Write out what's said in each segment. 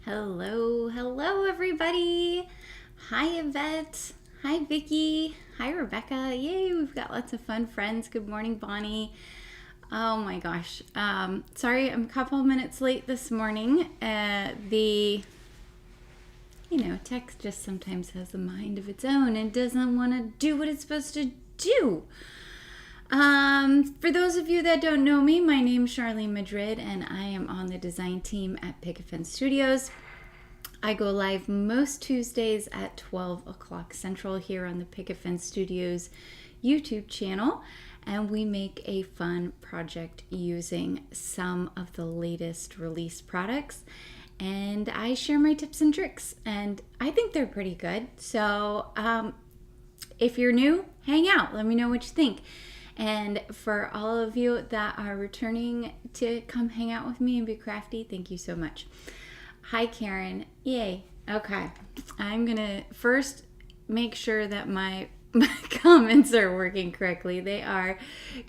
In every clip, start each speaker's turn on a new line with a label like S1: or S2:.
S1: Hello everybody. Hi Yvette. Hi Vicky. Hi Rebecca. Yay, we've got lots of fun friends. Good morning, Bonnie. Oh my gosh. Sorry, I'm a couple of minutes late this morning. Tech just sometimes has a mind of its own and doesn't want to do what it's supposed to do. For those of you that don't know me, my name's Charlene Madrid and I am on the design team at Picket Fence Studios. I go live most Tuesdays at 12 o'clock Central here on the Picket Fence Studios YouTube channel, and we make a fun project using some of the latest release products, and I share my tips and tricks, and I think they're pretty good. So if you're new, hang out. Let me know what you think. And for all of you that are returning to come hang out with me and be crafty, thank you so much. Hi, Karen. Yay. Okay. I'm going to first make sure that my comments are working correctly. They are.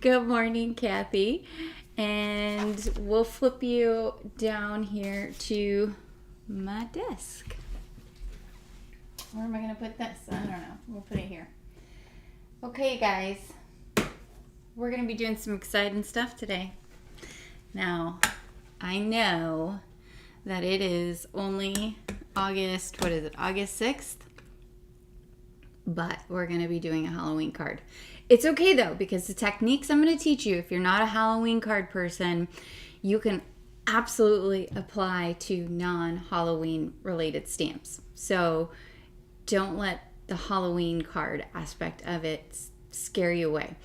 S1: Good morning, Kathy. And we'll flip you down here to my desk. Where am I going to put this? I don't know. We'll put it here. Okay, guys. We're going to be doing some exciting stuff today. Now, I know that it is only August 6th? But we're going to be doing a Halloween card. It's okay though, because the techniques I'm going to teach you, if you're not a Halloween card person, you can absolutely apply to non-Halloween related stamps. So don't let the Halloween card aspect of it scare you away.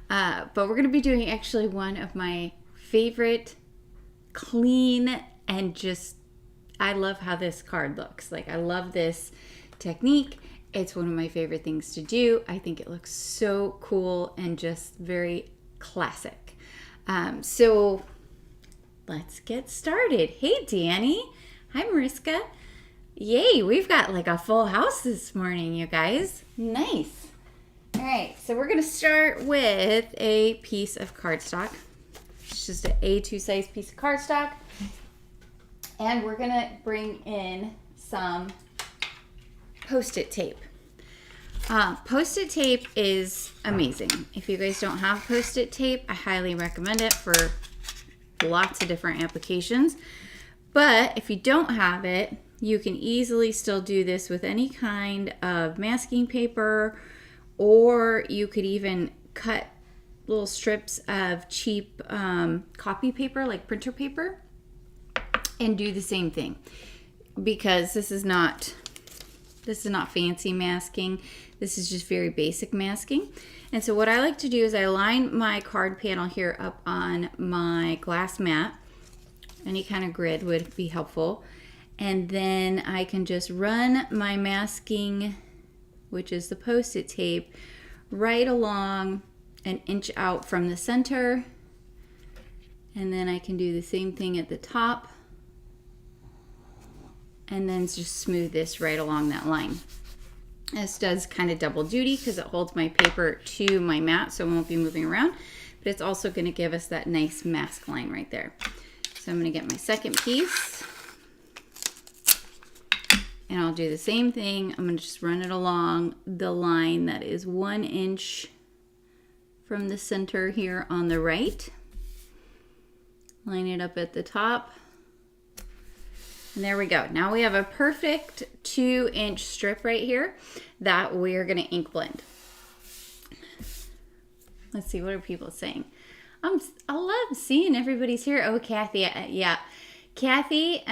S1: But we're going to be doing actually one of my favorite clean and just, I love how this card looks. Like, I love this technique. It's one of my favorite things to do. I think it looks so cool and just very classic. So let's get started. Hey, Danny. Hi, Mariska. Yay, we've got like a full house this morning, you guys. Nice. All right, so we're going to start with a piece of cardstock. It's just an A2 size piece of cardstock. And we're going to bring in some Post-it tape. Post-it tape is amazing. If you guys don't have Post-it tape, I highly recommend it for lots of different applications. But if you don't have it, you can easily still do this with any kind of masking paper, or you could even cut little strips of cheap copy paper, like printer paper, and do the same thing. Because this is not fancy masking. This is just very basic masking. And so what I like to do is I line my card panel here up on my glass mat. Any kind of grid would be helpful. And then I can just run my masking, which is the Post-it tape, right along an inch out from the center. And then I can do the same thing at the top. And then just smooth this right along that line. This does kind of double duty because it holds my paper to my mat, so it won't be moving around. But it's also going to give us that nice mask line right there. So I'm going to get my second piece. And I'll do the same thing. I'm going to just run it along the line that is 1 inch from the center here on the right. Line it up at the top. And there we go. Now we have a perfect 2-inch strip right here that we're going to ink blend. Let's see, what are people saying? I love seeing everybody's here. Oh, Kathy, yeah. Kathy,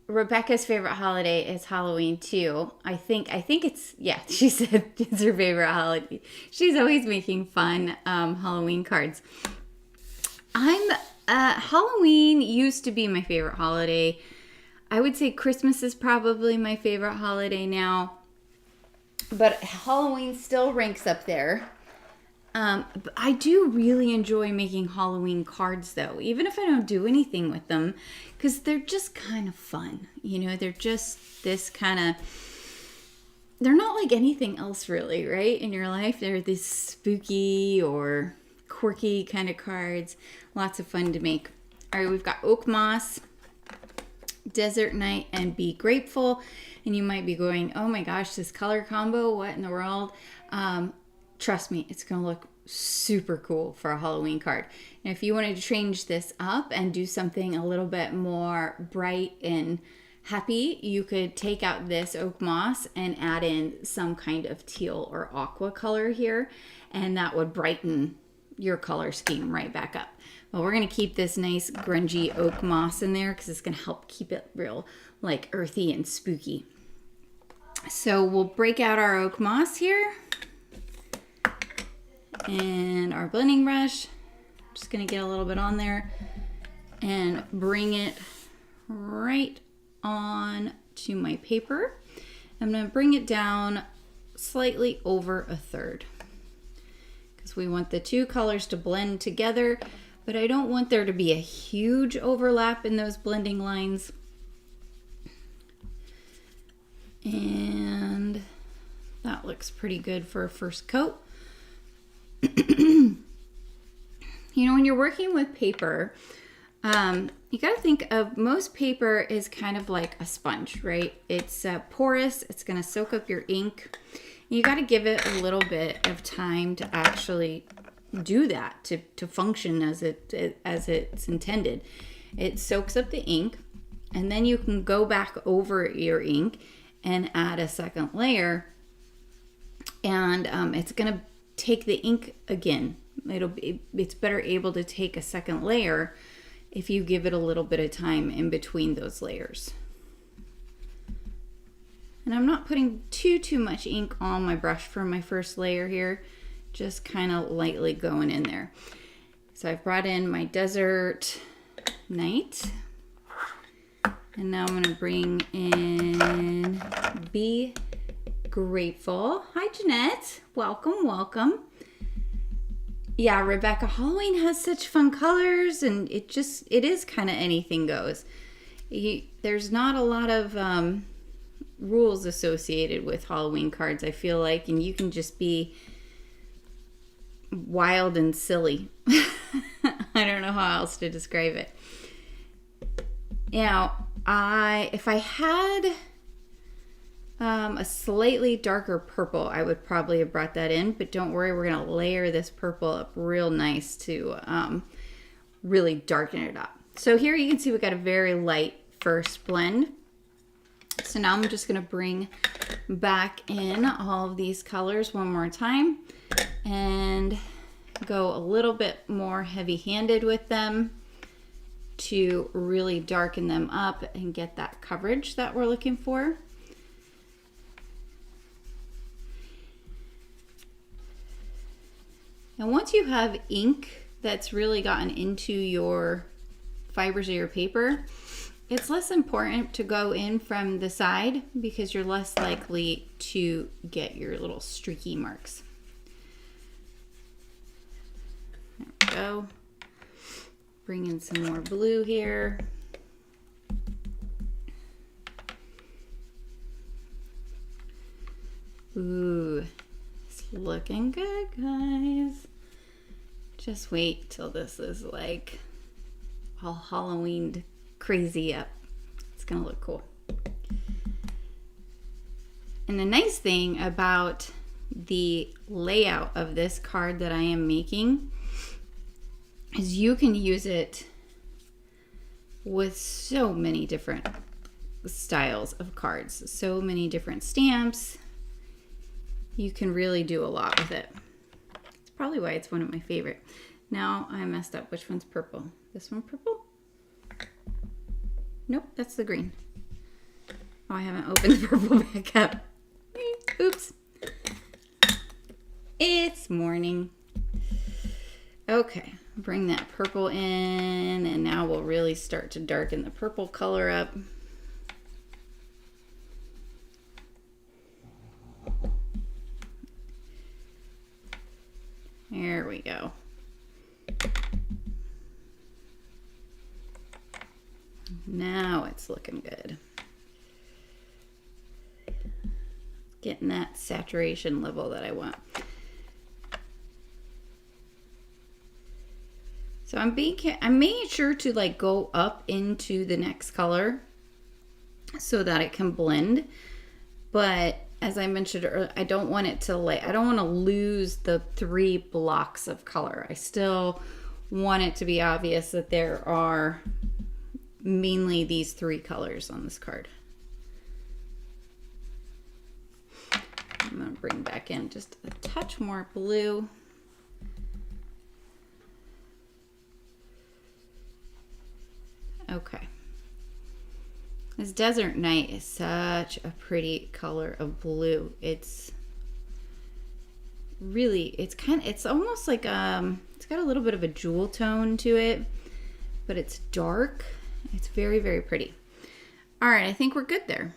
S1: Rebecca's favorite holiday is Halloween too. I think it's, yeah, she said it's her favorite holiday. She's always making fun Halloween cards. Halloween used to be my favorite holiday. I would say Christmas is probably my favorite holiday now, but Halloween still ranks up there. But I do really enjoy making Halloween cards though, even if I don't do anything with them, because they're just kind of fun. You know, they're just this kind of, they're not like anything else really, right? In your life, they're this spooky or quirky kind of cards. Lots of fun to make. All right, we've got oak moss. Desert Night and Be Grapeful. And you might be going, oh my gosh, this color combo, what in the world? Trust me, it's going to look super cool for a Halloween card. Now, if you wanted to change this up and do something a little bit more bright and happy, you could take out this oak moss and add in some kind of teal or aqua color here, and that would brighten your color scheme right back up. Well, we're going to keep this nice grungy oak moss in there because it's going to help keep it real like earthy and spooky. So we'll break out our oak moss here and our blending brush. Just going to get a little bit on there and bring it right on to my paper. I'm going to bring it down slightly over a third because we want the two colors to blend together, but I don't want there to be a huge overlap in those blending lines. And that looks pretty good for a first coat. You know, when you're working with paper, you got to think of most paper is kind of like a sponge, right? It's porous. It's going to soak up your ink. You got to give it a little bit of time to actually do that, to function as it's intended. It soaks up the ink, and then you can go back over your ink and add a second layer, and it's going to take the ink again. It's better able to take a second layer if you give it a little bit of time in between those layers. And I'm not putting too much ink on my brush for my first layer here, just kind of lightly going in there. So I've brought in my Desert Night, and now I'm going to bring in Be Grateful. Hi, Jeanette. Welcome, welcome. Yeah, Rebecca, Halloween has such fun colors, and it is kind of anything goes. There's not a lot of rules associated with Halloween cards, I feel like, and you can just be wild and silly. I don't know how else to describe it. Now, if I had a slightly darker purple, I would probably have brought that in, but don't worry, we're going to layer this purple up real nice to really darken it up. So here you can see we got a very light first blend. So now I'm just going to bring back in all of these colors one more time and go a little bit more heavy-handed with them to really darken them up and get that coverage that we're looking for. And once you have ink that's really gotten into your fibers of your paper, it's less important to go in from the side because you're less likely to get your little streaky marks. There we go. Bring in some more blue here. Ooh, it's looking good, guys. Just wait till this is like all Halloween crazy up. It's gonna look cool. And the nice thing about the layout of this card that I am making is you can use it with so many different styles of cards, so many different stamps. You can really do a lot with it. It's probably why it's one of my favorite. Now I messed up. Which one's purple? This one purple? Nope, that's the green. Oh, I haven't opened the purple back up. Oops. It's morning. Okay, bring that purple in, and now we'll really start to darken the purple color up. There we go. Now it's looking good. Getting that saturation level that I want. So I'm making sure to like go up into the next color so that it can blend. But as I mentioned earlier, I don't want it to I don't want to lose the 3 blocks of color. I still want it to be obvious that there are mainly these 3 colors on this card. I'm going to bring back in just a touch more blue. Okay. This Desert Night is such a pretty color of blue. It's really, it's almost like, it's got a little bit of a jewel tone to it, but it's dark. It's very, very pretty. All right, I think we're good there.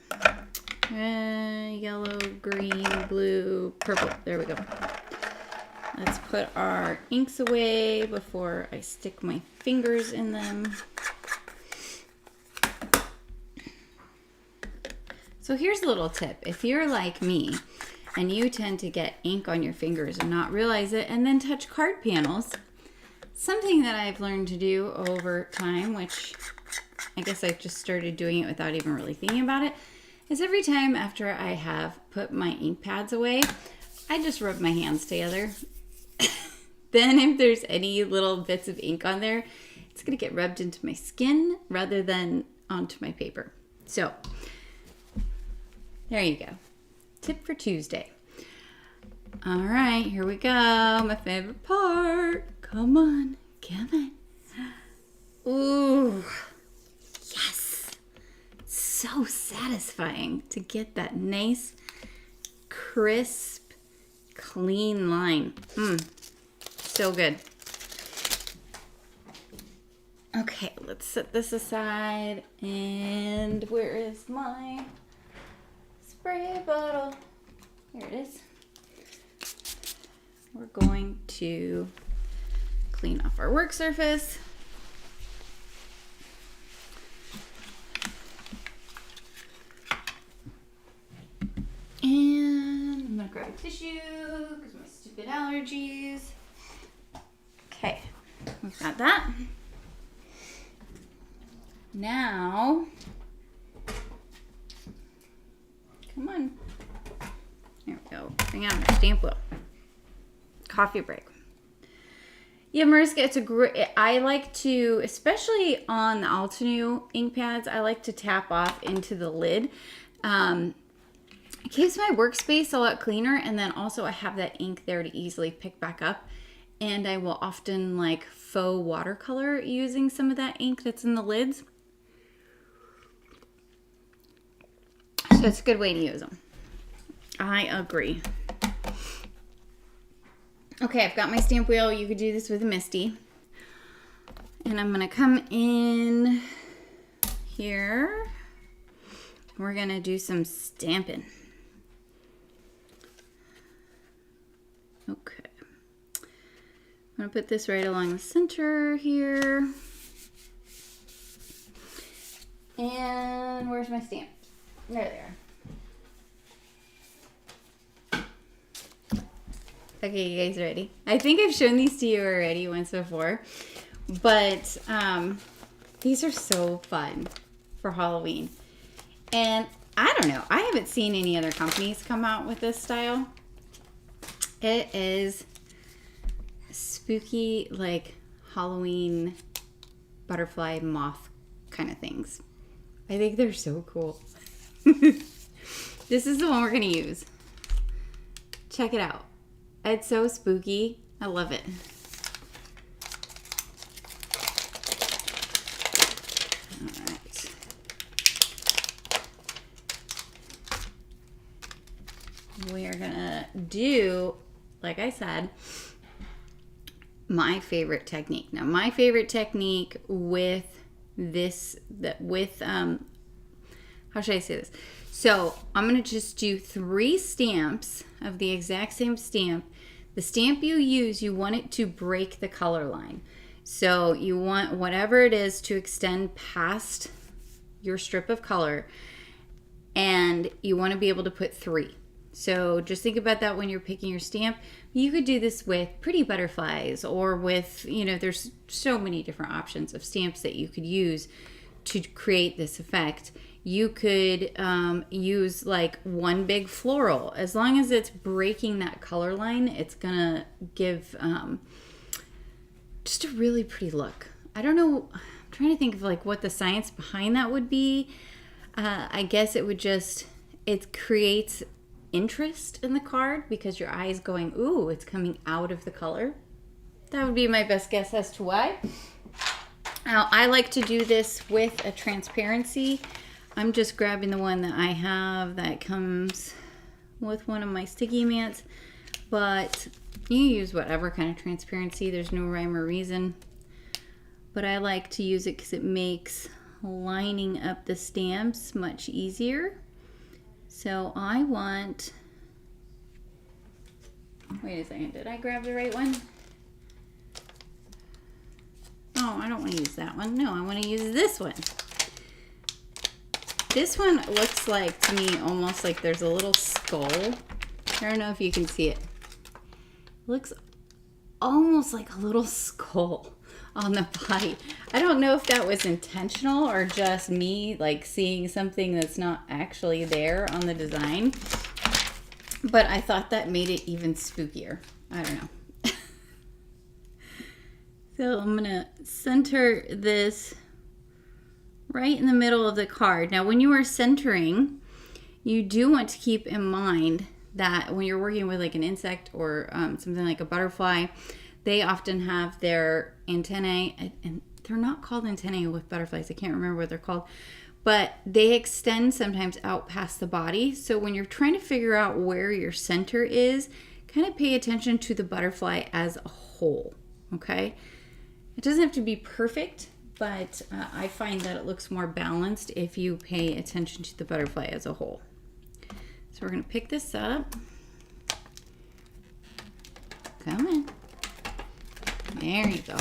S1: Yellow, green, blue, purple. There we go. Let's put our inks away before I stick my fingers in them. So here's a little tip. If you're like me and you tend to get ink on your fingers and not realize it and then touch card panels, something that I've learned to do over time, which I guess I just started doing it without even really thinking about it, is every time after I have put my ink pads away, I just rub my hands together. Then if there's any little bits of ink on there, it's gonna get rubbed into my skin rather than onto my paper. So there you go. Tip for Tuesday. All right, here we go. My favorite part. Come on, come on. Ooh, yes. So satisfying to get that nice, crisp, clean line. So good. Okay, let's set this aside. And where is my spray bottle? Here it is. We're going to clean off our work surface. And I'm gonna grab a tissue because of my stupid allergies. Okay, we've got that. Now, come on. There we go. Bring out my stamp wheel. Coffee break. Yeah, Mariska, it's a great, I like to, especially on the Altenew ink pads, I like to tap off into the lid. It keeps my workspace a lot cleaner, and then also I have that ink there to easily pick back up. And I will often like faux watercolor using some of that ink that's in the lids. So it's a good way to use them. I agree. Okay, I've got my stamp wheel. You could do this with a Misty. And I'm gonna come in here. We're gonna do some stamping. Okay. I'm gonna put this right along the center here. And where's my stamp? There they are. Okay, you guys ready? I think I've shown these to you already once before, but these are so fun for Halloween. And I don't know, I haven't seen any other companies come out with this style. It is spooky, like Halloween butterfly moth kind of things. I think they're so cool. This is the one we're gonna use. Check it out. It's so spooky. I love it. All right. We're gonna do, like I said, my favorite technique. Now, my favorite technique with this, how should I say this? So I'm going to just do 3 stamps of the exact same stamp. The stamp you use, you want it to break the color line. So you want whatever it is to extend past your strip of color, and you want to be able to put 3. So just think about that when you're picking your stamp. You could do this with pretty butterflies, or with, you know, there's so many different options of stamps that you could use to create this effect. You could use like one big floral. As long as it's breaking that color line, it's gonna give just a really pretty look. I don't know, I'm trying to think of like what the science behind that would be. I guess it would just, it creates interest in the card because your eye is going, ooh, it's coming out of the color. That would be my best guess as to why. Now, I like to do this with a transparency. I'm just grabbing the one that I have that comes with one of my sticky mats, but you use whatever kind of transparency. There's no rhyme or reason, but I like to use it because it makes lining up the stamps much easier. So I want, wait a second, did I grab the right one? Oh, I don't want to use that one. No, I want to use this one. This one looks like, to me, almost like there's a little skull. I don't know if you can see it. It looks almost like a little skull on the body. I don't know if that was intentional or just me like seeing something that's not actually there on the design, but I thought that made it even spookier. I don't know. So I'm gonna center this right in the middle of the card. Now, when you are centering, you do want to keep in mind that when you're working with like an insect or something like a butterfly, they often have their antennae, and they're not called antennae with butterflies. I can't remember what they're called, but they extend sometimes out past the body. So when you're trying to figure out where your center is, kind of pay attention to the butterfly as a whole, okay? It doesn't have to be perfect, but I find that it looks more balanced if you pay attention to the butterfly as a whole. So we're gonna pick this up. Come in. There you go.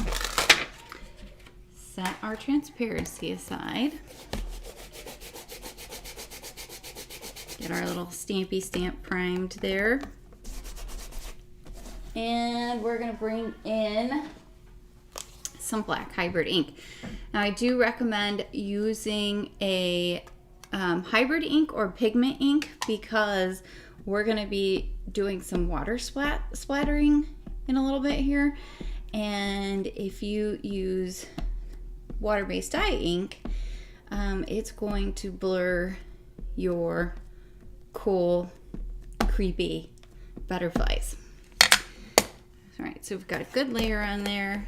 S1: Set our transparency aside. Get our little stampy stamp primed there. And we're gonna bring in some black hybrid ink. Now I do recommend using a hybrid ink or pigment ink because we're going to be doing some water splattering in a little bit here, and if you use water-based dye ink, it's going to blur your cool creepy butterflies. All right, so we've got a good layer on there.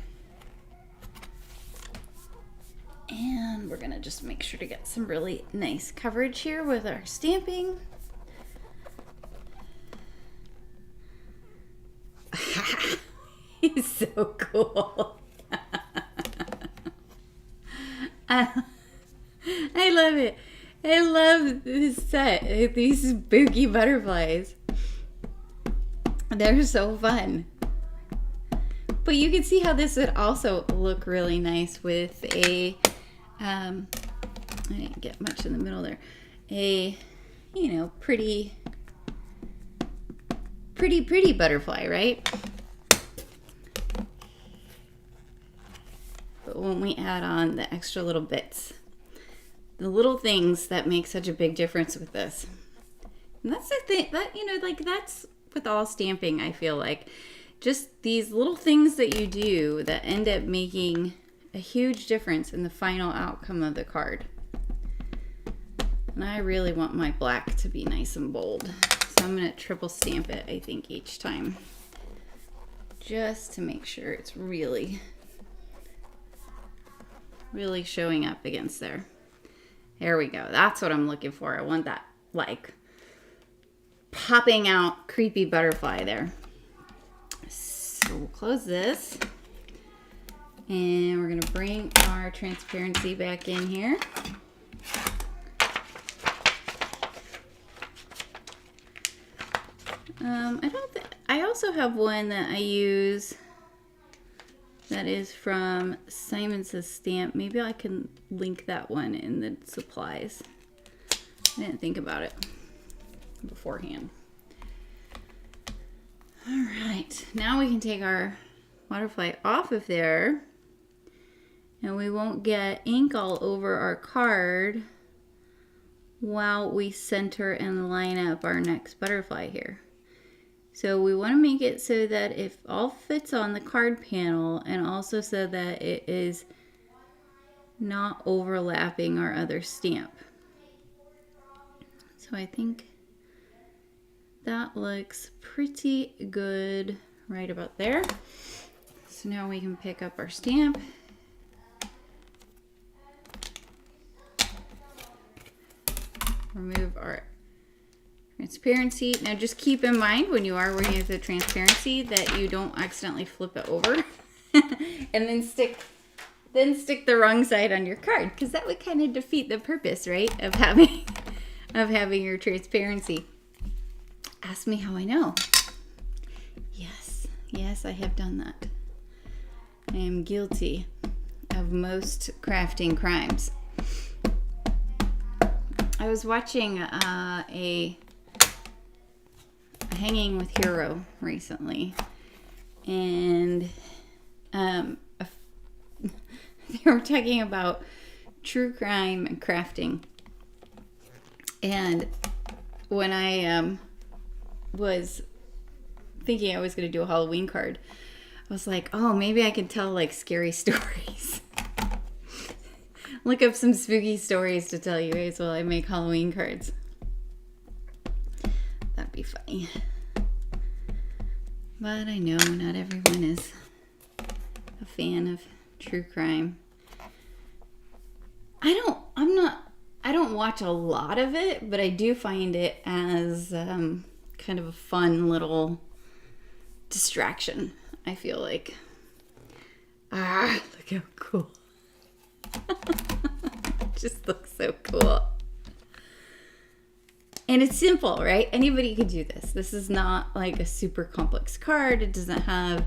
S1: And we're gonna just make sure to get some really nice coverage here with our stamping. He's so cool. I love it. I love this set. These spooky butterflies. They're so fun. But you can see how this would also look really nice with a I didn't get much in the middle there. A, you know, pretty butterfly, right? But when we add on the extra little bits, the little things that make such a big difference with this. And that's the thing that, you know, like that's with all stamping, I feel like. Just these little things that you do that end up making a huge difference in the final outcome of the card. And I really want my black to be nice and bold. So I'm gonna triple stamp it, I think, each time. Just to make sure it's really showing up against there. There we go. That's what I'm looking for. I want that, like, popping out creepy butterfly there. So we'll close this. And we're going to bring our transparency back in here. I also have one that I use that is from Simon Says Stamp. Maybe I can link that one in the supplies. I didn't think about it beforehand. All right, now we can take our butterfly off of there. And we won't get ink all over our card while we center and line up our next butterfly here. So we want to make it so that it all fits on the card panel, and also so that it is not overlapping our other stamp. So I think that looks pretty good right about there. So now we can pick up our stamp. Remove our transparency. Now just keep in mind when you are working with the transparency that you don't accidentally flip it over and then stick the wrong side on your card, because that would kind of defeat the purpose, right, of having your transparency. Ask me how I know. Yes, I have done that. I am guilty of most crafting crimes. I was watching a Hanging with Hero recently, and they were talking about true crime and crafting. And when I was thinking I was going to do a Halloween card, I was like, oh, maybe I could tell like scary stories. Look up some spooky stories to tell you guys while I make Halloween cards. That'd be funny. But I know not everyone is a fan of true crime. I don't watch a lot of it, but I do find it as kind of a fun little distraction, I feel like. Look how cool. Just looks so cool. And it's simple, right? Anybody could do this. This is not like a super complex card. It doesn't have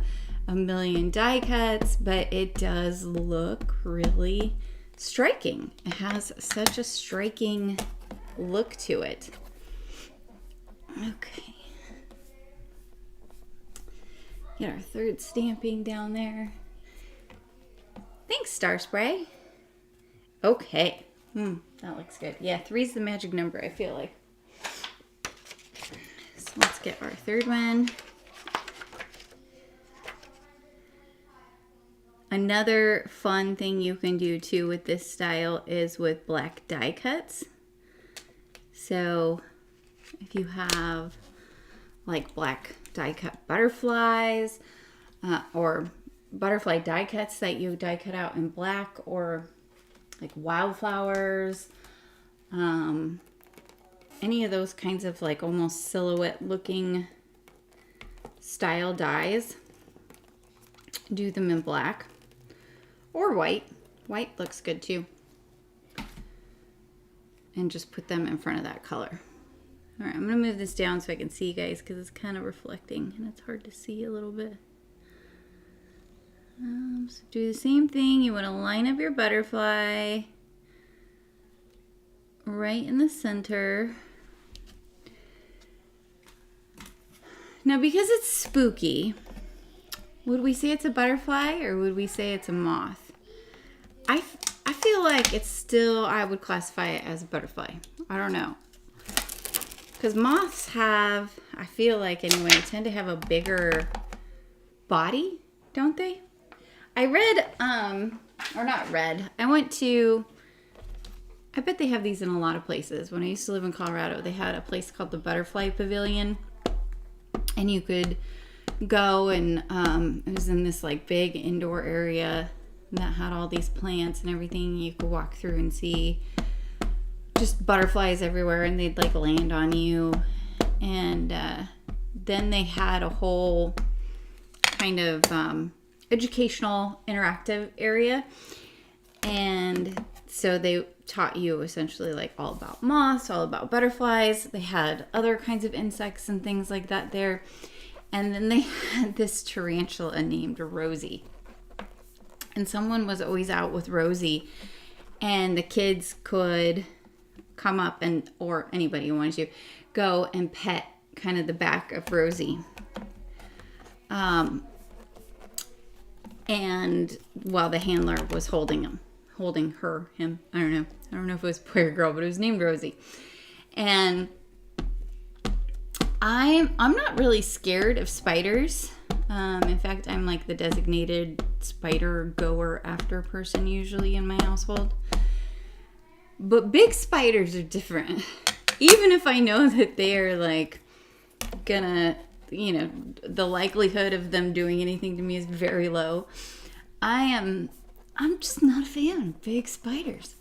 S1: a million die cuts, but it does look really striking. It has such a striking look to it. Okay. Get our third stamping down there. Thanks, Star Spray. Okay. That looks good. Yeah, 3's the magic number, I feel like. So let's get our third one. Another fun thing you can do too with this style is with black die cuts. So if you have like black die cut butterflies or butterfly die cuts that you die cut out in black, or like wildflowers, any of those kinds of like almost silhouette looking style dies, do them in black or white. White looks good too. And just put them in front of that color. All right, I'm gonna move this down so I can see you guys, because it's kind of reflecting and it's hard to see a little bit. So do the same thing. You want to line up your butterfly right in the center. Now, because it's spooky, would we say it's a butterfly or would we say it's a moth? I feel like it's still, I would classify it as a butterfly. I don't know. Because moths have, I feel like anyway, tend to have a bigger body, don't they? I read, or not read, I went to, I bet they have these in a lot of places. When I used to live in Colorado, they had a place called the Butterfly Pavilion. And you could go and it was in this like big indoor area that had all these plants and everything. You could walk through and see just butterflies everywhere, and they'd like land on you. And then they had a whole kind of educational interactive area, and so they taught you essentially like all about moths, all about butterflies. They had other kinds of insects and things like that there. And then they had this tarantula named Rosie, and someone was always out with Rosie, and the kids could come up and, or anybody who wanted to, go and pet kind of the back of Rosie. And while the handler was holding him, I don't know if it was a boy or girl, but it was named Rosie. And I'm not really scared of spiders. In fact, I'm like the designated spider goer after person usually in my household. But big spiders are different. Even if I know that they are like gonna, the likelihood of them doing anything to me is very low. I'm just not a fan of big spiders.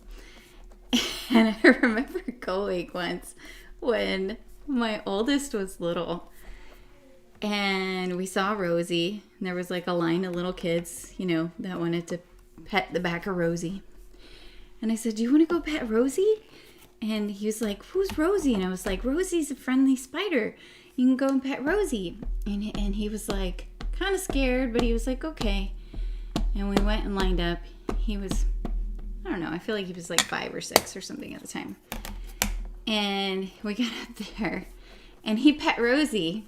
S1: And I remember going once when my oldest was little, and we saw Rosie, and there was like a line of little kids, that wanted to pet the back of Rosie. And I said, "Do you want to go pet Rosie?" And he was like, "Who's Rosie?" And I was like, "Rosie's a friendly spider. You can go and pet Rosie." And he was like, kind of scared, but he was like, "Okay." And we went and lined up. He was, I don't know, I feel like he was like 5 or 6 or something at the time. And we got up there, and he pet Rosie.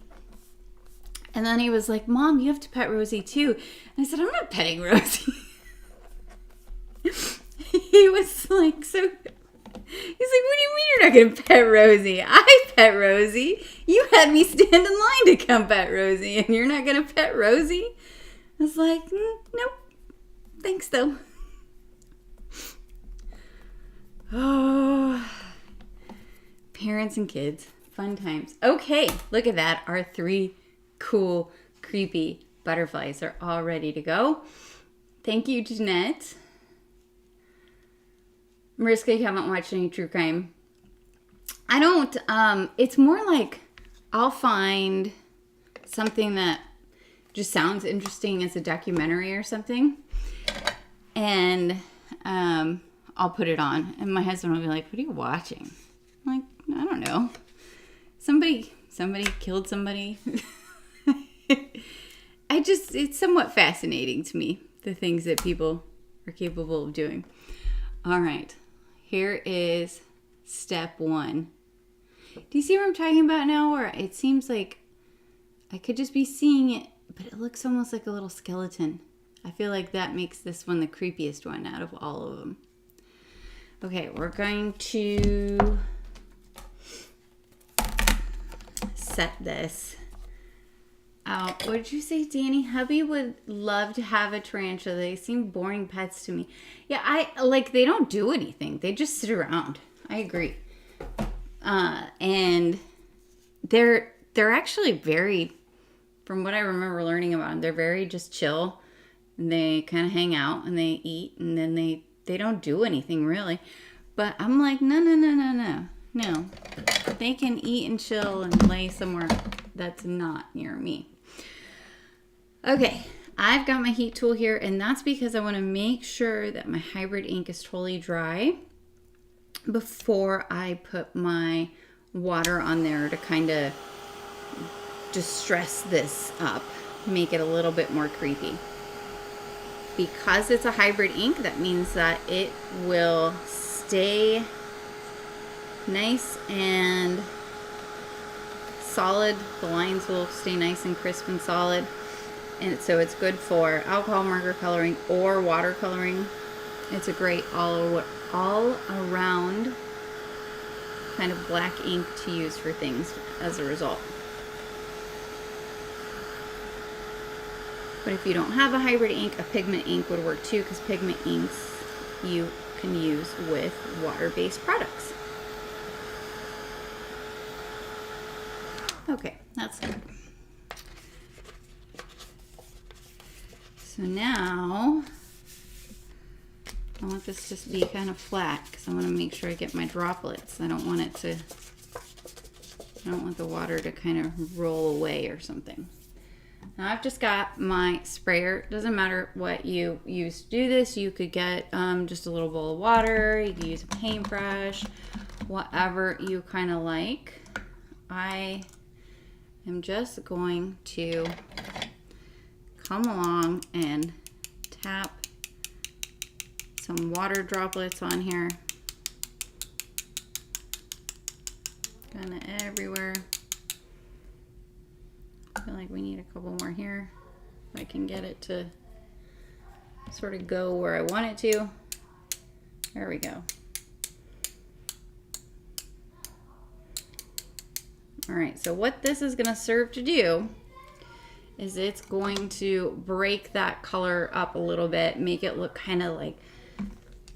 S1: And then he was like, "Mom, you have to pet Rosie too." And I said, "I'm not petting Rosie." He was like, he's like, "What do you mean you're not going to pet Rosie? I pet Rosie. You had me stand in line to come pet Rosie, and you're not going to pet Rosie?" I was like, "Nope. Thanks, though." Oh, parents and kids. Fun times. Okay, look at that. Our 3 cool, creepy butterflies are all ready to go. Thank you, Jeanette. Mariska, you haven't watched any true crime? I don't. It's more like I'll find something that just sounds interesting as a documentary or something, and I'll put it on, and my husband will be like, "What are you watching?" I'm like, "I don't know. Somebody killed somebody." It's somewhat fascinating to me, the things that people are capable of doing. All right, here is step 1. Do you see what I'm talking about now? Where it seems like I could just be seeing it, but it looks almost like a little skeleton. I feel like that makes this one the creepiest one out of all of them. Okay, we're going to set this out. What did you say, Danny? Hubby would love to have a tarantula. They seem boring pets to me. Yeah, they don't do anything. They just sit around. I agree. And they're actually very, from what I remember learning about them, they're very just chill. And they kind of hang out and they eat, and then they don't do anything really. But I'm like, no. They can eat and chill and lay somewhere that's not near me. Okay, I've got my heat tool here, and that's because I want to make sure that my hybrid ink is totally dry before I put my water on there to kind of distress this up, make it a little bit more creepy. Because it's a hybrid ink, that means that it will stay nice and solid. The lines will stay nice and crisp and solid. And so it's good for alcohol marker coloring or watercoloring. It's a great all around kind of black ink to use for things as a result. But if you don't have a hybrid ink, a pigment ink would work too, because pigment inks you can use with water-based products. Okay, that's good. So now I want this to be kind of flat because I want to make sure I get my droplets. I don't want the water to kind of roll away or something. Now I've just got my sprayer. It doesn't matter what you use to do this. You could get just a little bowl of water. You could use a paintbrush, whatever you kind of like. I am just going to come along and tap some water droplets on here. Kind of everywhere. I feel like we need a couple more here. If I can get it to sort of go where I want it to. There we go. All right, so what this is gonna serve to do is it's going to break that color up a little bit, make it look kind of like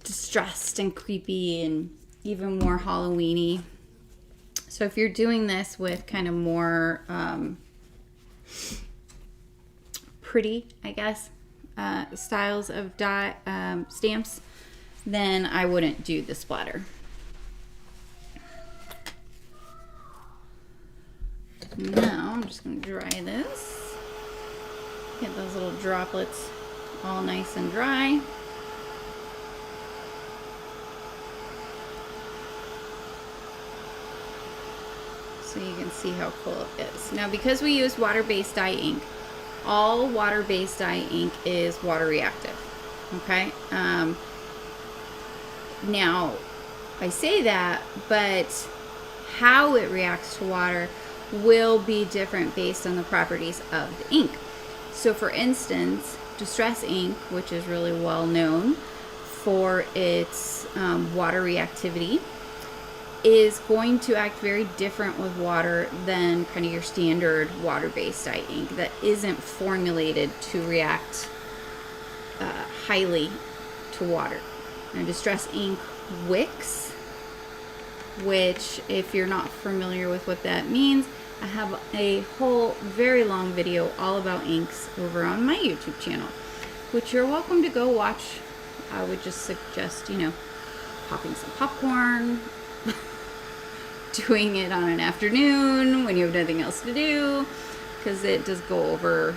S1: distressed and creepy and even more Halloween-y. So if you're doing this with kind of more pretty, I guess, styles of stamps, then I wouldn't do the splatter. Now I'm just going to dry this. Get those little droplets all nice and dry. So you can see how cool it is. Now, because we use water-based dye ink, all water-based dye ink is water reactive. Okay? Now, I say that, but how it reacts to water will be different based on the properties of the ink. So, for instance, Distress ink, which is really well known for its water reactivity, is going to act very different with water than kind of your standard water-based dye ink that isn't formulated to react highly to water. Now, Distress ink wicks, which, if you're not familiar with what that means, I have a whole very long video all about inks over on my YouTube channel, which you're welcome to go watch. I would just suggest, you know, popping some popcorn, doing it on an afternoon when you have nothing else to do, because it does go over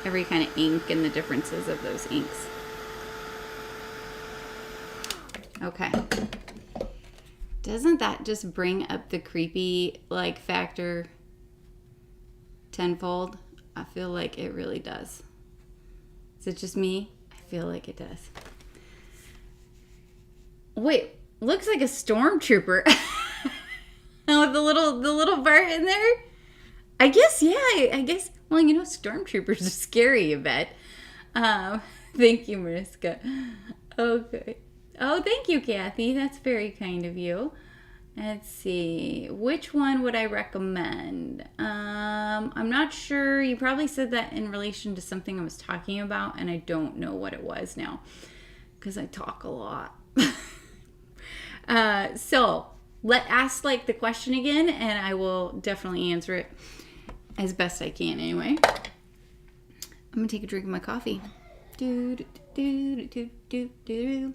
S1: every kind of ink and the differences of those inks. Okay. Doesn't that just bring up the creepy like factor tenfold? I feel like it really does. Is it just me? I feel like it does. Wait, looks like a stormtrooper. Oh, the little part in there? I guess, yeah, I guess, well, you know, stormtroopers are scary, you bet. Thank you, Mariska. Okay. Oh, thank you, Kathy. That's very kind of you. Let's see. Which one would I recommend? I'm not sure. You probably said that in relation to something I was talking about, and I don't know what it was now because I talk a lot. So ask like the question again, and I will definitely answer it as best I can anyway. I'm going to take a drink of my coffee. Do, do, do, do, do, do.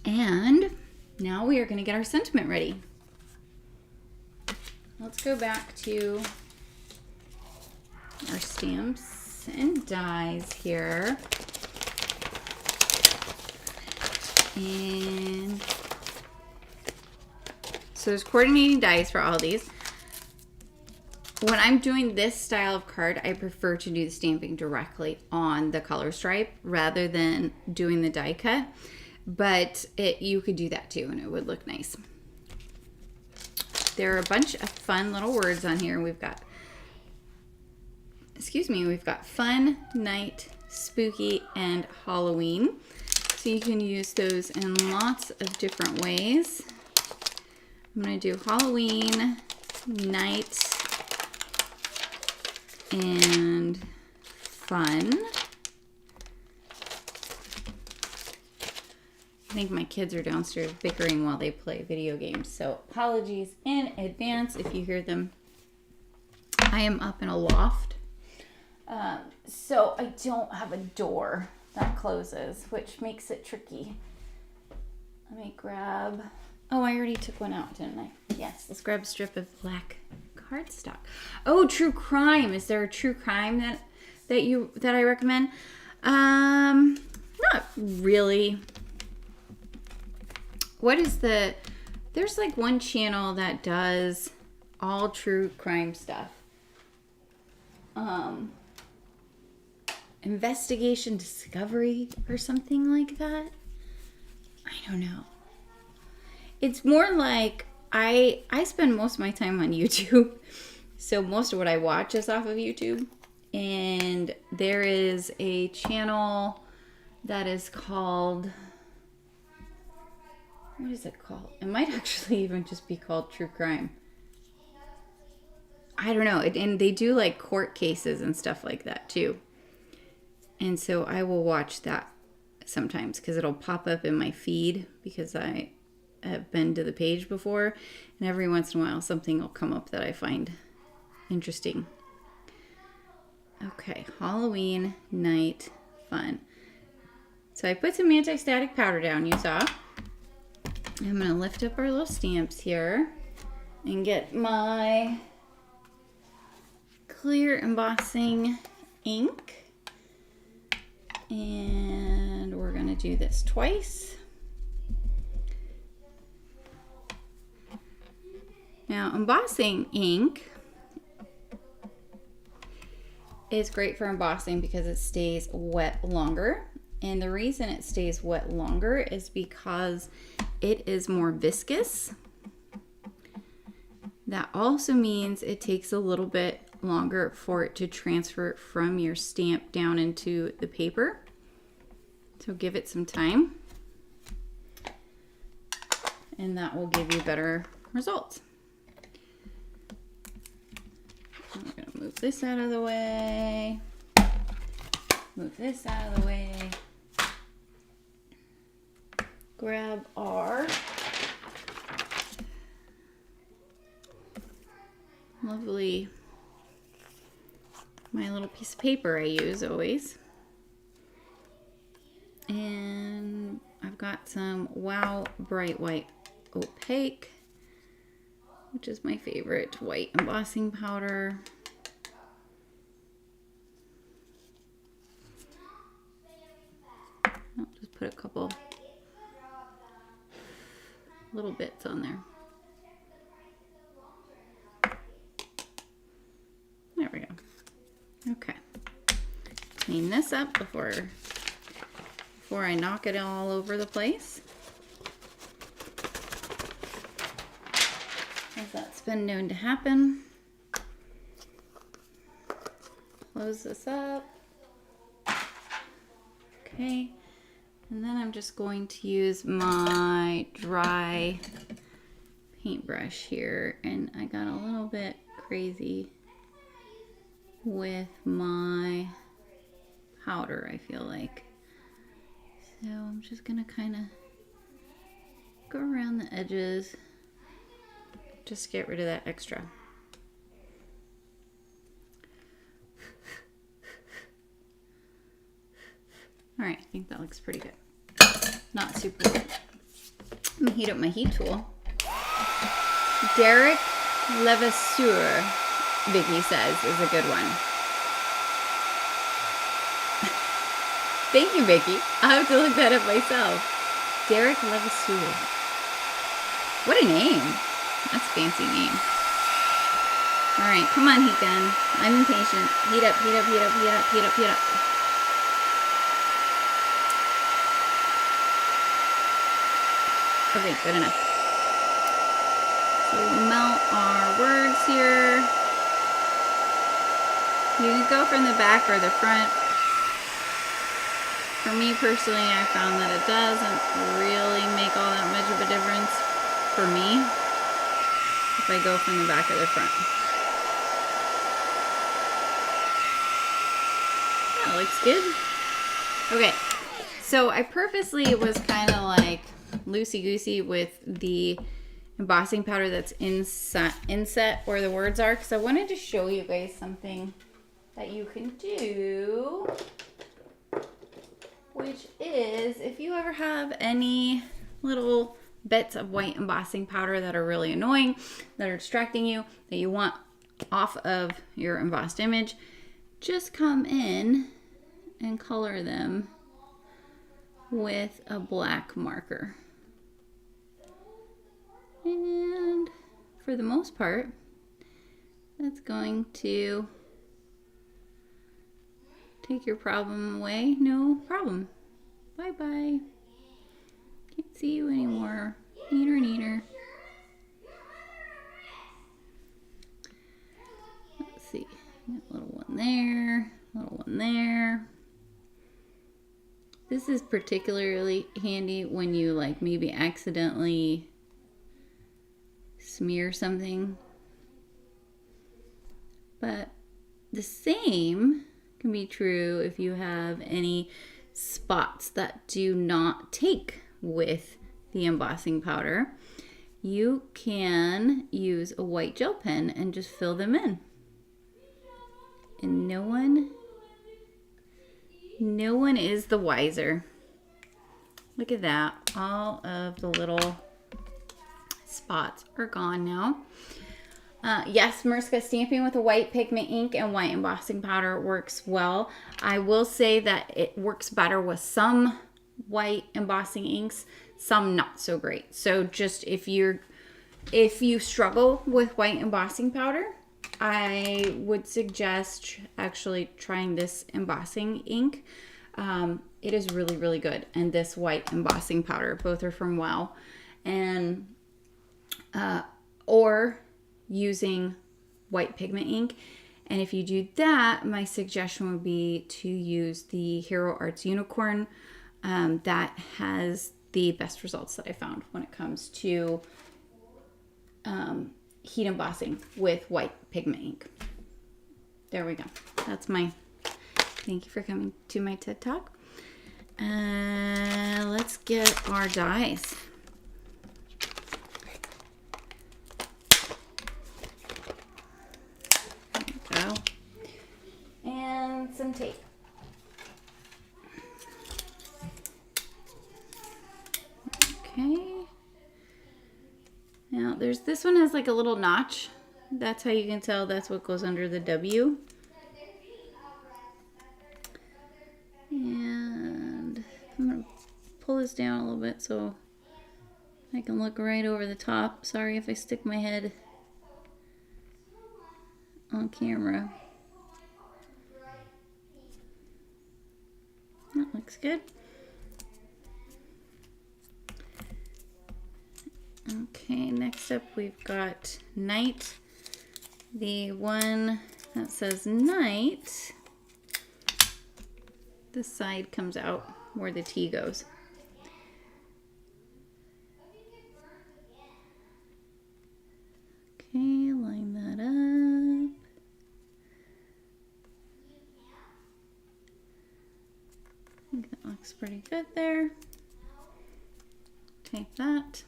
S1: And now we are going to get our sentiment ready. Let's go back to our stamps and dies here. And so there's coordinating dies for all these. When I'm doing this style of card, I prefer to do the stamping directly on the color stripe rather than doing the die cut. But you could do that too, and it would look nice. There are a bunch of fun little words on here. We've got fun, night, spooky, and Halloween. So you can use those in lots of different ways. I'm going to do Halloween, night, and fun. I think my kids are downstairs bickering while they play video games, so apologies in advance if you hear them. I am up in a loft, so I don't have a door that closes, which makes it tricky. Let me grab... Oh, I already took one out, didn't I? Yes, let's grab a strip of black cardstock. Oh, true crime. Is there a true crime that I recommend? Not really. There's like one channel that does all true crime stuff. Investigation Discovery or something like that. I don't know. It's more like I spend most of my time on YouTube. So most of what I watch is off of YouTube. And there is a channel that is called, what is it called? It might actually even just be called True Crime. I don't know. And they do like court cases and stuff like that too. And so I will watch that sometimes because it'll pop up in my feed because I have been to the page before. And every once in a while something will come up that I find interesting. Okay, Halloween night fun. So I put some anti-static powder down, you saw. I'm going to lift up our little stamps here and get my clear embossing ink. And we're going to do this twice. Now, embossing ink is great for embossing because it stays wet longer. And the reason it stays wet longer is because it is more viscous. That also means it takes a little bit longer for it to transfer from your stamp down into the paper. So give it some time. And that will give you better results. I'm going to move this out of the way. Move this out of the way. Grab our lovely, my little piece of paper I use always. And I've got some Wow Bright White Opaque, which is my favorite white embossing powder. I'll just put a couple little bits on there. There we go. Okay. Clean this up before I knock it all over the place. As that's been known to happen. Close this up. Okay. And then I'm just going to use my dry paintbrush here. And I got a little bit crazy with my powder, I feel like. So I'm just gonna kind of go around the edges. Just get rid of that extra. All right, I think that looks pretty good. Not super good. I'm gonna heat up my heat tool. Derek Levasseur, Vicky says, is a good one. Thank you, Vicky. I'll have to look that up myself. Derek Levasseur. What a name. That's a fancy name. All right, come on, heat gun. I'm impatient. Heat up, heat up, heat up, heat up, heat up, heat up. Okay, good enough. So we melt our words here. You can go from the back or the front. For me personally, I found that it doesn't really make all that much of a difference for me if I go from the back or the front. That looks good. Okay, so I purposely was kind of like loosey-goosey with the embossing powder that's inset where the words are, because I wanted to show you guys something that you can do, which is if you ever have any little bits of white embossing powder that are really annoying, that are distracting you, that you want off of your embossed image, just come in and color them with a black marker. And for the most part, that's going to take your problem away. No problem. Bye-bye. Can't see you anymore. Neater, neater. Let's see. A little one there, a little one there. This is particularly handy when you like maybe accidentally smear something. But the same can be true if you have any spots that do not take with the embossing powder. You can use a white gel pen and just fill them in. And no one is the wiser. Look at that. All of the little spots are gone now. Yes, Mariska, stamping with a white pigment ink and white embossing powder works well. I will say that it works better with some white embossing inks, some not so great. So just if you struggle with white embossing powder, I would suggest actually trying this embossing ink. It is really, really good. And this white embossing powder, both are from Wow. And, or using white pigment ink. And if you do that, my suggestion would be to use the Hero Arts Unicorn. That has the best results that I found when it comes to heat embossing with white pigment ink. There we go. That's my thank you for coming to my TED Talk. Let's get our dies. There we go. And some tape. Okay. Now there's this one has like a little notch. That's how you can tell that's what goes under the W. And I'm going to pull this down a little bit so I can look right over the top. Sorry if I stick my head on camera. That looks good. Okay, next up we've got Night. The one that says Night, the side comes out where the T goes. Okay, line that up. I think that looks pretty good there. Take that.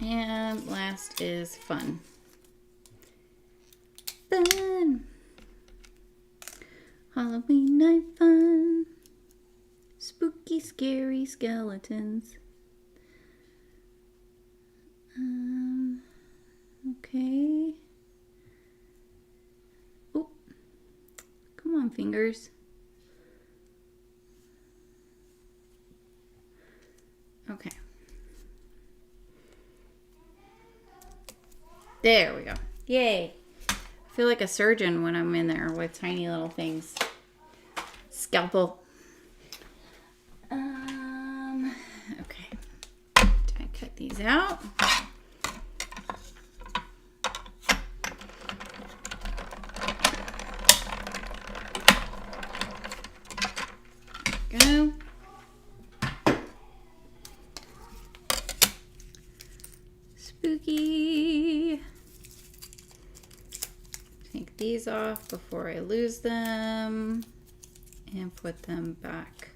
S1: And last is Fun. Fun! Halloween night fun. Spooky, scary skeletons. Okay. Oh, come on, fingers. Okay. There we go. Yay. I feel like a surgeon when I'm in there with tiny little things. Scalpel. Okay. I cut these out. Go. Spooky. Take these off before I lose them and put them back.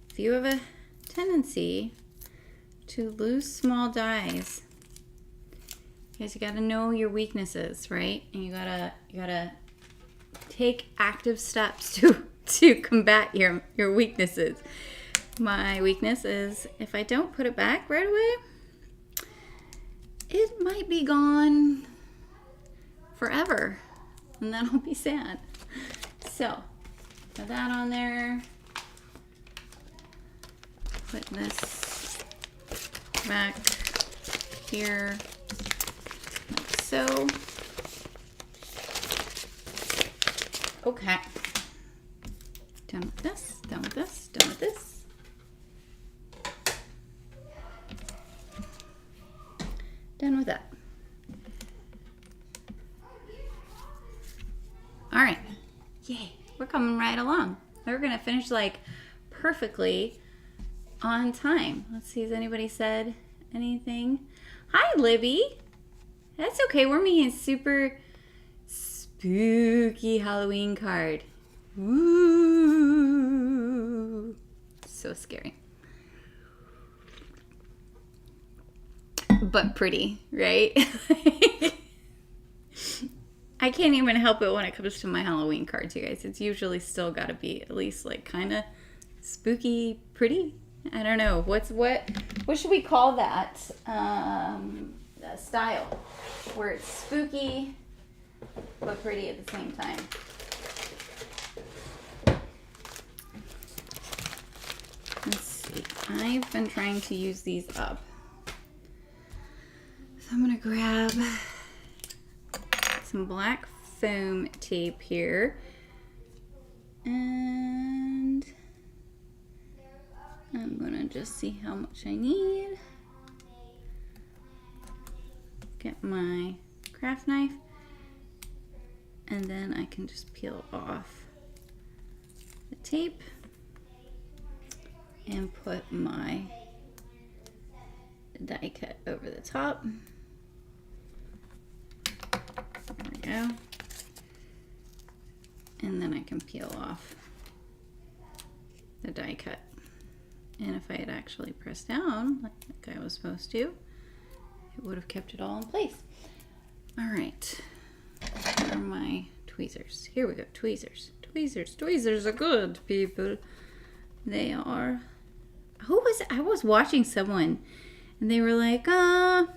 S1: If you have a tendency to lose small dies, because you gotta know your weaknesses, right? And you gotta take active steps to combat your weaknesses. My weakness is if I don't put it back right away, it might be gone forever, and then I'll be sad. So, put that on there. Put this back here, like so. Okay. Done with this, done with this, done with this. Done with that. All right. Yay. We're coming right along. We're going to finish like perfectly on time. Let's see, has anybody said anything? Hi, Libby. That's okay. We're making a super spooky Halloween card. Woo! So scary. But pretty, right? I can't even help it when it comes to my Halloween cards, you guys. It's usually still got to be at least like kind of spooky, pretty. I don't know. What should we call that? That style where it's spooky but pretty at the same time. Let's see. I've been trying to use these up. So I'm going to grab some black foam tape here. And I'm going to just see how much I need. Get my craft knife. And then I can just peel off the tape and put my die cut over the top. There we go. And then I can peel off the die cut. And if I had actually pressed down like I was supposed to, it would have kept it all in place. All right. Where are my tweezers? Here we go. Tweezers. Tweezers. Tweezers are good, people. They are. I was watching someone and they were like, I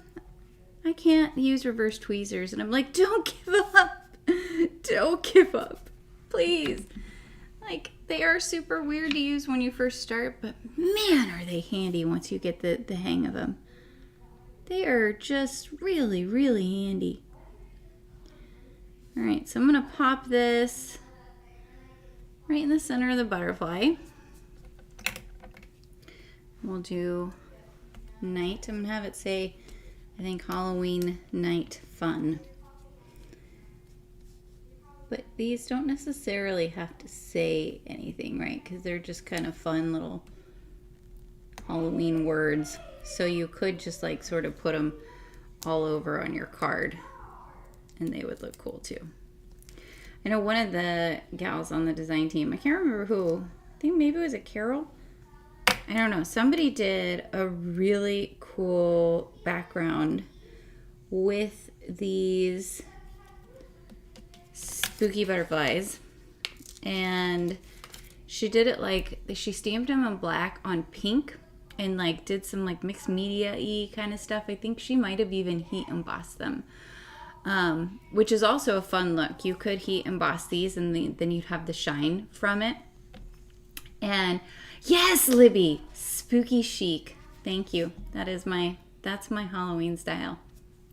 S1: can't use reverse tweezers. And I'm like, don't give up. Don't give up. Please. Like, they are super weird to use when you first start, but man, are they handy once you get the hang of them. They are just really, really handy. All right, so I'm going to pop this right in the center of the butterfly. We'll do night. I'm going to have it say, I think, Halloween night fun. But these don't necessarily have to say anything, right? Because they're just kind of fun little Halloween words. So you could just like sort of put them all over on your card and they would look cool too. I know one of the gals on the design team, I can't remember who, I think maybe it was a Carol. I don't know. Somebody did a really cool background with these spooky butterflies. And she did it like, she stamped them in black on pink and like did some like mixed media-y kind of stuff. I think she might have even heat embossed them. Which is also a fun look. You could heat emboss these and then you'd have the shine from it. And yes, Libby, spooky chic. Thank you. That's my Halloween style,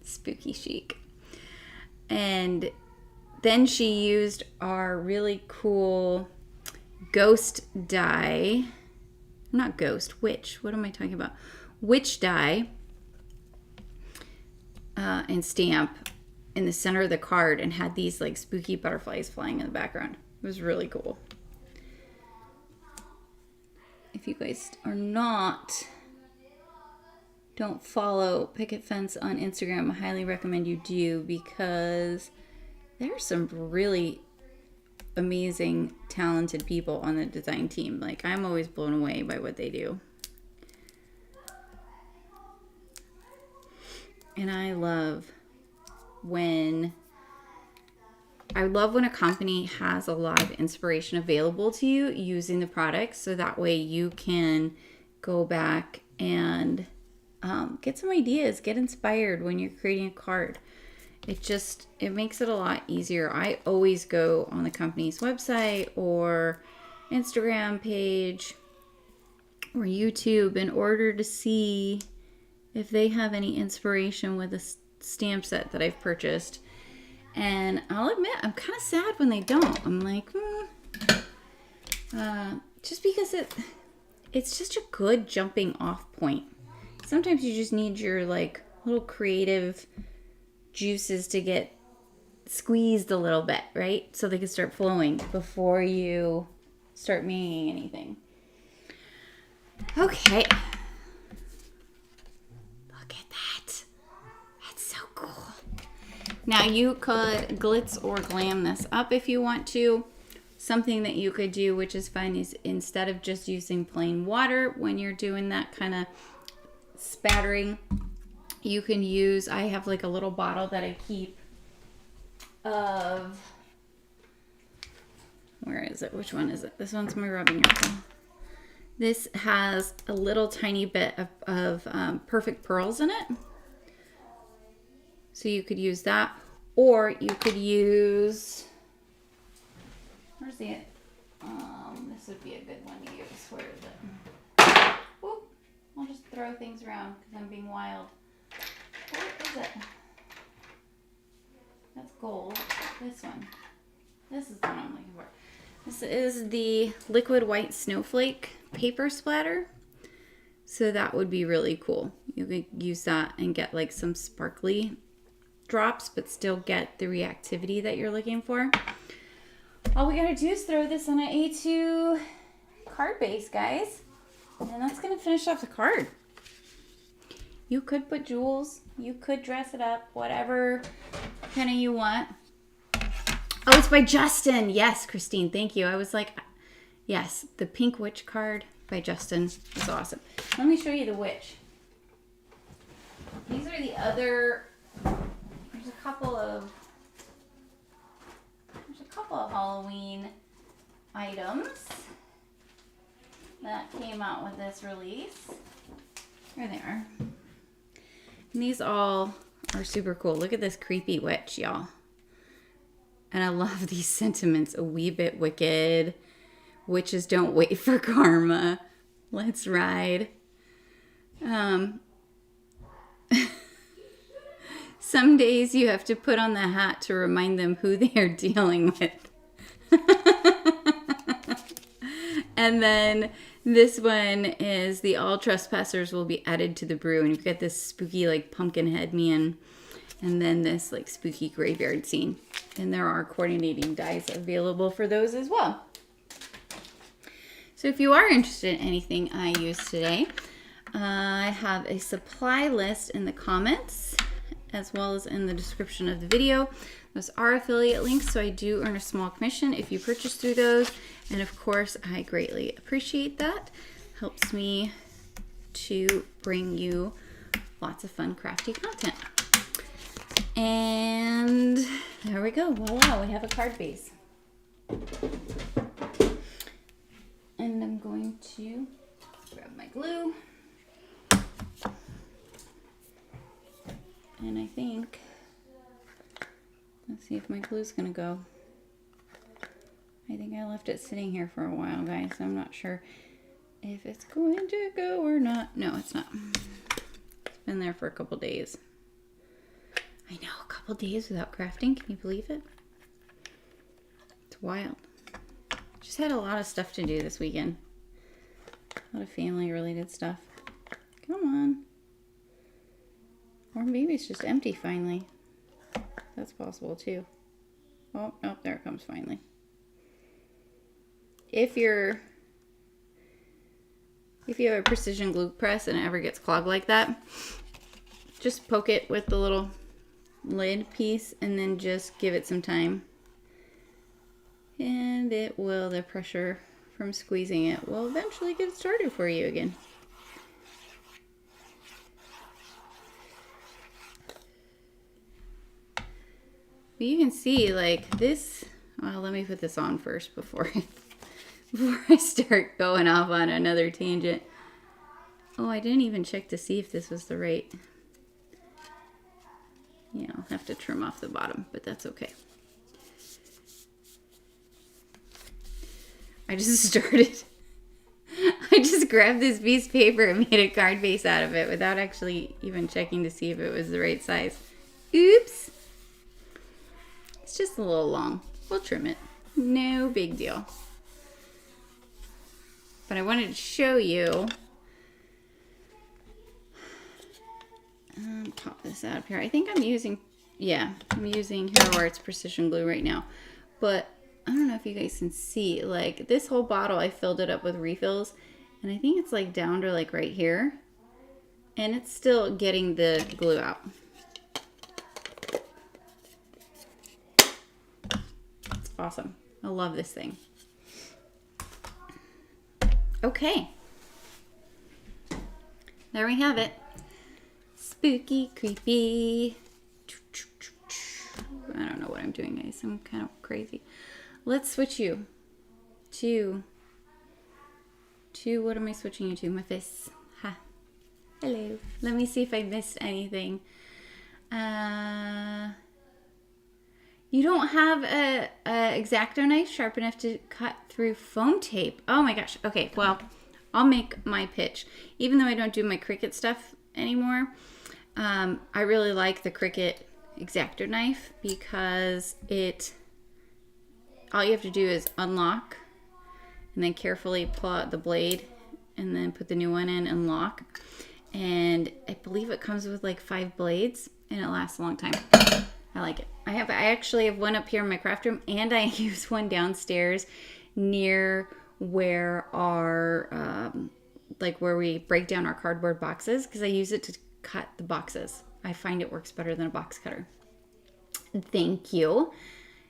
S1: spooky chic. And then she used our really cool ghost die. Not ghost, witch. What am I talking about? Witch die and stamp in the center of the card and had these like spooky butterflies flying in the background. It was really cool. If you guys don't follow Picket Fence on Instagram, I highly recommend you do, because there's some really amazing, talented people on the design team. Like, I'm always blown away by what they do. And I love when a company has a lot of inspiration available to you using the products, so that way you can go back and get some ideas, get inspired when you're creating a card. It makes it a lot easier. I always go on the company's website or Instagram page or YouTube in order to see if they have any inspiration with a stamp set that I've purchased. And I'll admit, I'm kind of sad when they don't. I'm like, just because it's just a good jumping off point. Sometimes you just need your like little creative juices to get squeezed a little bit, right? So they can start flowing before you start making anything. Okay. Look at that. That's so cool. Now you could glitz or glam this up if you want to. Something that you could do, which is fun, is instead of just using plain water when you're doing that kind of spattering, you can use, I have like a little bottle that I keep of, where is it? Which one is it? This one's my rubbing alcohol. This has a little tiny bit of perfect pearls in it. So you could use that, or you could use, where's the, this would be a good one to use. Where is it? Whoop. I'll just throw things around because I'm being wild. What is it? That's gold. This one. This is the one I'm looking for. This is the liquid white snowflake paper splatter. So that would be really cool. You could use that and get like some sparkly drops, but still get the reactivity that you're looking for. All we gotta do is throw this on an A2 card base, guys. And that's gonna finish off the card. You could put jewels, you could dress it up, whatever kind of you want. Oh, it's by Justin. Yes, Christine, thank you. I was like, yes, the Pink Witch card by Justin is awesome. Let me show you the witch. These are the other, there's a couple of Halloween items that came out with this release. There they are. And these all are super cool. Look at this creepy witch, y'all. And I love these sentiments. A wee bit wicked. Witches don't wait for karma. Let's ride. Some days you have to put on the hat to remind them who they are dealing with. And then this one is the all trespassers will be added to the brew. And you've got this spooky like pumpkin head man. And then this like spooky graveyard scene. And there are coordinating dies available for those as well. So if you are interested in anything I used today, I have a supply list in the comments as well as in the description of the video. Those are affiliate links, so I do earn a small commission if you purchase through those. And of course, I greatly appreciate that. Helps me to bring you lots of fun crafty content. And there we go. Voila, we have a card base. And I'm going to grab my glue. And I think, let's see if my glue's gonna go. I think I left it sitting here for a while, guys. I'm not sure if it's going to go or not. No, it's not. It's been there for a couple days. I know, a couple days without crafting. Can you believe it? It's wild. Just had a lot of stuff to do this weekend. A lot of family related stuff. Come on. Or maybe it's just empty finally. That's possible too. Oh, nope, there it comes finally. If you have a precision glue press and it ever gets clogged like that, just poke it with the little lid piece and then just give it some time. And it will, the pressure from squeezing it will eventually get started for you again. But you can see like this, well, let me put this on first before I start going off on another tangent. Oh, I didn't even check to see if this was the right. Yeah, I'll have to trim off the bottom, but that's okay. I just grabbed this piece of paper and made a card base out of it without actually even checking to see if it was the right size. Oops. It's just a little long. We'll trim it. No big deal. But I wanted to show you. Pop this out of here. I think I'm using yeah, I'm using Hero Arts Precision Glue right now. But I don't know if you guys can see, like this whole bottle, I filled it up with refills. And I think it's like down to like right here. And it's still getting the glue out. It's awesome. I love this thing. Okay. There we have it. Spooky, creepy. I don't know what I'm doing, guys. I'm kind of crazy. Let's switch you to what am I switching you to? My fists. Ha. Hello. Let me see if I missed anything. You don't have a X-Acto knife sharp enough to cut through foam tape. Oh my gosh. Okay, well, I'll make my pitch. Even though I don't do my Cricut stuff anymore, I really like the Cricut X-Acto knife because all you have to do is unlock and then carefully pull out the blade and then put the new one in and lock. And I believe it comes with like 5 blades and it lasts a long time. I like it. I actually have one up here in my craft room, and I use one downstairs near where our like where we break down our cardboard boxes, because I use it to cut the boxes. I find it works better than a box cutter. Thank you.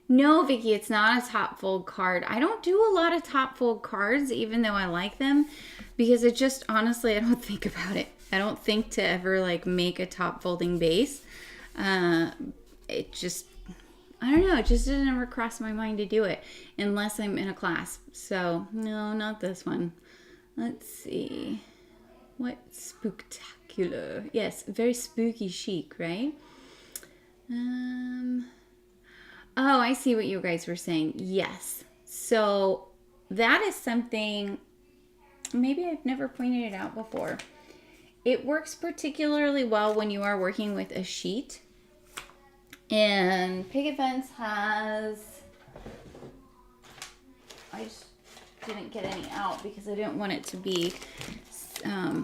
S1: No, Vicky, it's not a top fold card. I don't do a lot of top fold cards, even though I like them, because it just, honestly, I don't think about it. I don't think to ever like make a top folding base. It just, I don't know, it just didn't ever cross my mind to do it unless I'm in a class. So, no, not this one. Let's see. What spooktacular. Yes, very spooky chic, right? Oh, I see what you guys were saying. Yes. So that is something, maybe I've never pointed it out before. It works particularly well when you are working with a sheet. And Picket Fence has, I just didn't get any out because I didn't want it to be, I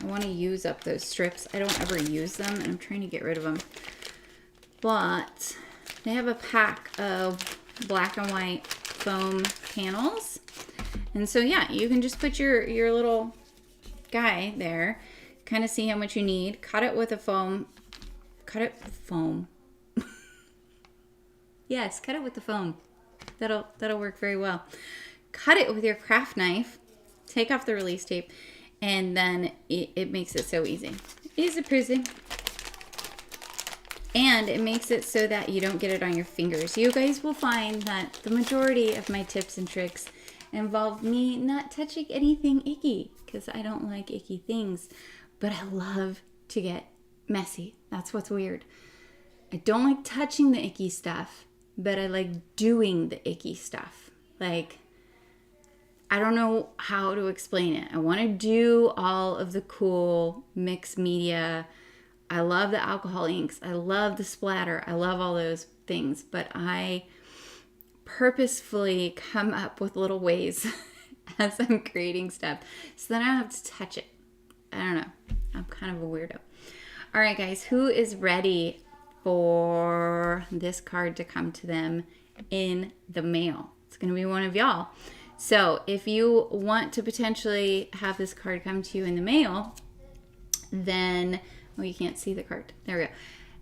S1: want to use up those strips. I don't ever use them, and I'm trying to get rid of them. But they have a pack of black and white foam panels. And so, yeah, you can just put your little guy there, kind of see how much you need, cut it with a foam. Cut it with foam. Yes, cut it with the foam. That'll work very well. Cut it with your craft knife. Take off the release tape, and then it makes it so easy. Easy peasy. And it makes it so that you don't get it on your fingers. You guys will find that the majority of my tips and tricks involve me not touching anything icky, because I don't like icky things, but I love to get messy. That's what's weird. I don't like touching the icky stuff, but I like doing the icky stuff. Like, I don't know how to explain it. I want to do all of the cool mixed media. I love the alcohol inks. I love the splatter. I love all those things, but I purposefully come up with little ways as I'm creating stuff so that I don't have to touch it. I don't know. I'm kind of a weirdo. All right, guys, who is ready for this card to come to them in the mail? It's going to be one of y'all. So if you want to potentially have this card come to you in the mail, then, well, you can't see the card. There we go.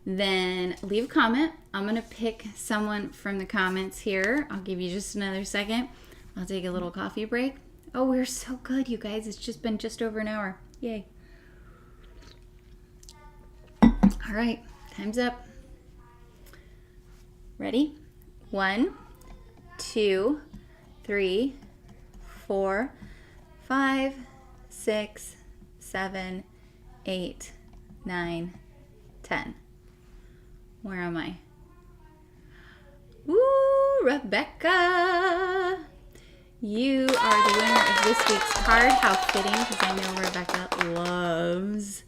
S1: Then leave a comment. I'm going to pick someone from the comments here. I'll give you just another second. I'll take a little coffee break. Oh, we're so good, you guys. It's just been just over an hour. Yay. All right, time's up. Ready? 1, 2, 3, 4, 5, 6, 7, 8, 9, 10. Where am I? Woo, Rebecca! You are the winner of this week's card. How fitting, because I know Rebecca loves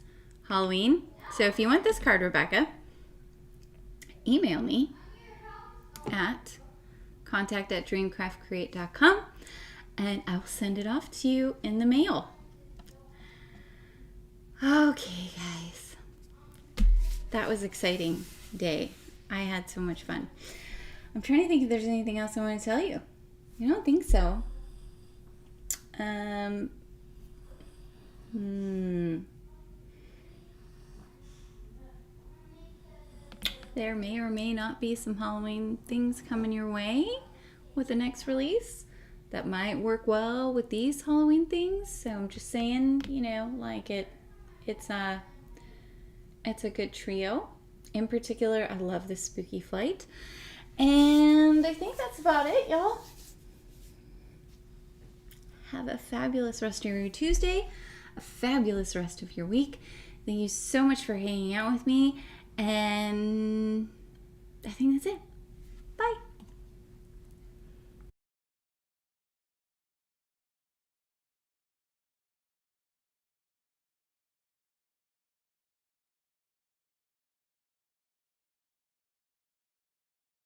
S1: Halloween. So if you want this card, Rebecca, email me at contact@dreamcraftcreate.com and I'll send it off to you in the mail. Okay, guys. that was exciting day. I had so much fun. I'm trying to think if there's anything else I want to tell you. I don't think so. There may or may not be some Halloween things coming your way with the next release that might work well with these Halloween things. So I'm just saying, you know, like it's a good trio. In particular, I love this Spooky Flight. And I think that's about it, y'all. Have a fabulous rest of your Tuesday, a fabulous rest of your week. Thank you so much for hanging out with me. And